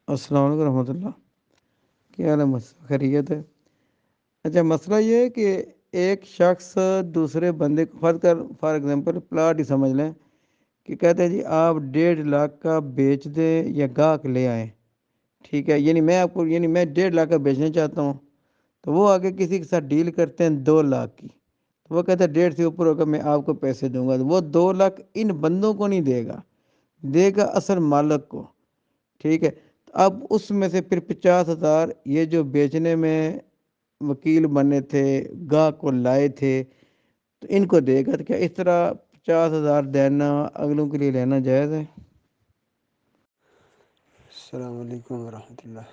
السلام علیکم رحمۃ اللہ. کیا حال ہے؟ خیریت ہے؟ اچھا، مسئلہ یہ ہے کہ ایک شخص دوسرے بندے کو فار ایگزامپل پلاٹ ہی سمجھ لیں کہ کہتے ہیں جی آپ 1.5 لاکھ کا بیچ دیں یا گاہک لے آئیں. ٹھیک ہے، یعنی میں 1.5 لاکھ کا بیچنا چاہتا ہوں، تو وہ آگے کسی کے ساتھ ڈیل کرتے ہیں 2 لاکھ کی. تو وہ کہتا ہے 1.5 سے اوپر ہوگا میں آپ کو پیسے دوں گا. تو وہ 2 لاکھ ان بندوں کو نہیں دے گا، دے گا اصل مالک کو. ٹھیک ہے، اب اس میں سے پھر 50,000 یہ جو بیچنے میں وکیل بنے تھے، گاہک کو لائے تھے، تو ان کو دے گا. تو کیا اس طرح 50,000 دینا اگلوں کے لیے لینا جائز ہے؟ السلام علیکم ورحمۃ اللہ.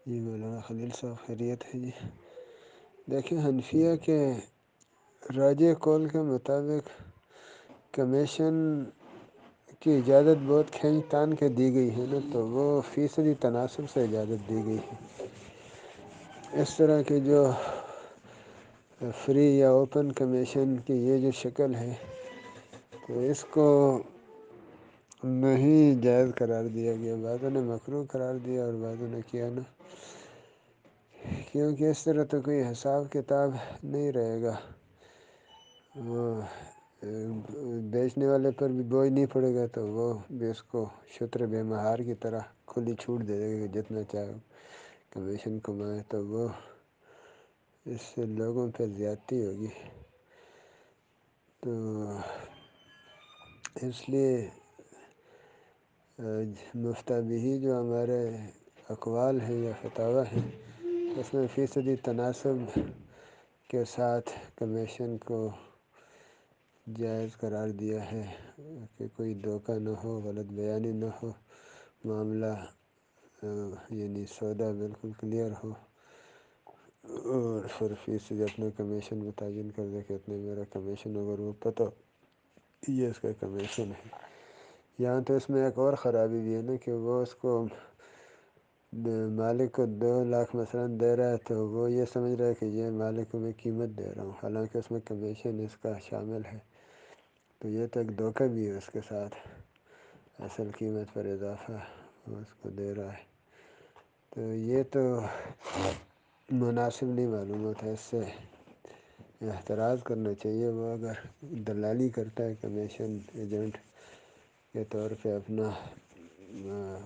جی مولانا خلیل صاحب خیریت ہے جی؟ دیکھیں، حنفیہ کے راج قول کے مطابق کمیشن کی اجازت بہت کھینچ تان کے دی گئی ہے نا، تو وہ فیصدی تناسب سے اجازت دی گئی ہے. اس طرح کی جو فری یا اوپن کمیشن کی یہ جو شکل ہے، تو اس کو نہیں جائز قرار دیا گیا. بعضوں نے مکروہ قرار دیا اور بعضوں نے کیا نا، کیونکہ اس طرح تو کوئی حساب کتاب نہیں رہے گا. وہ بیچنے والے پر بھی بوجھ نہیں پڑے گا، تو وہ بھی اس کو شتر بے مہار کی طرح کھلی چھوٹ دے دے گا کہ جتنا چاہے کمیشن کمائے. تو وہ اس سے لوگوں پہ زیادتی ہوگی. تو اس لیے مفتابی جو ہمارے اقوال ہیں یا فتاوی ہیں، اس میں فیصدی تناسب کے ساتھ کمیشن کو جائز قرار دیا ہے کہ کوئی دھوکہ نہ ہو، غلط بیانی نہ ہو، معاملہ یعنی سودا بالکل کلیئر ہو، اور پھر فیصد اپنا کمیشن متعین کر دے کہ اتنے میرا کمیشن، اگر وہ پتہ یہ اس کا کمیشن ہے. یہاں تو اس میں ایک اور خرابی بھی ہے نا کہ وہ اس کو مالک کو 2 لاکھ مثلاً دے رہا ہے، تو وہ یہ سمجھ رہا ہے کہ یہ مالک کو میں قیمت دے رہا ہوں، حالانکہ اس میں کمیشن اس کا شامل ہے. تو یہ تو ایک دھوکہ بھی ہے اس کے ساتھ، اصل قیمت پر اضافہ وہ اس کو دے رہا ہے. تو یہ تو مناسب نہیں معلوم ہوتا. اس سے احتراز کرنا چاہیے. وہ اگر دلالی کرتا ہے کمیشن ایجنٹ کے طور پہ اپنا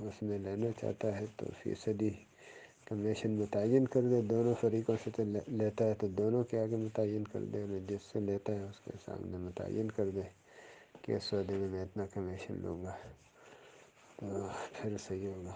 اس میں لینا چاہتا ہے، تو فیصدی کمیشن متعین کر دے. دونوں فریقوں سے تو لیتا ہے تو دونوں کے آگے متعین کر دے، جس سے لیتا ہے اس کے سامنے متعین کر دے کہ اس سودے میں اتنا کمیشن لوں گا، تو پھر صحیح ہوگا.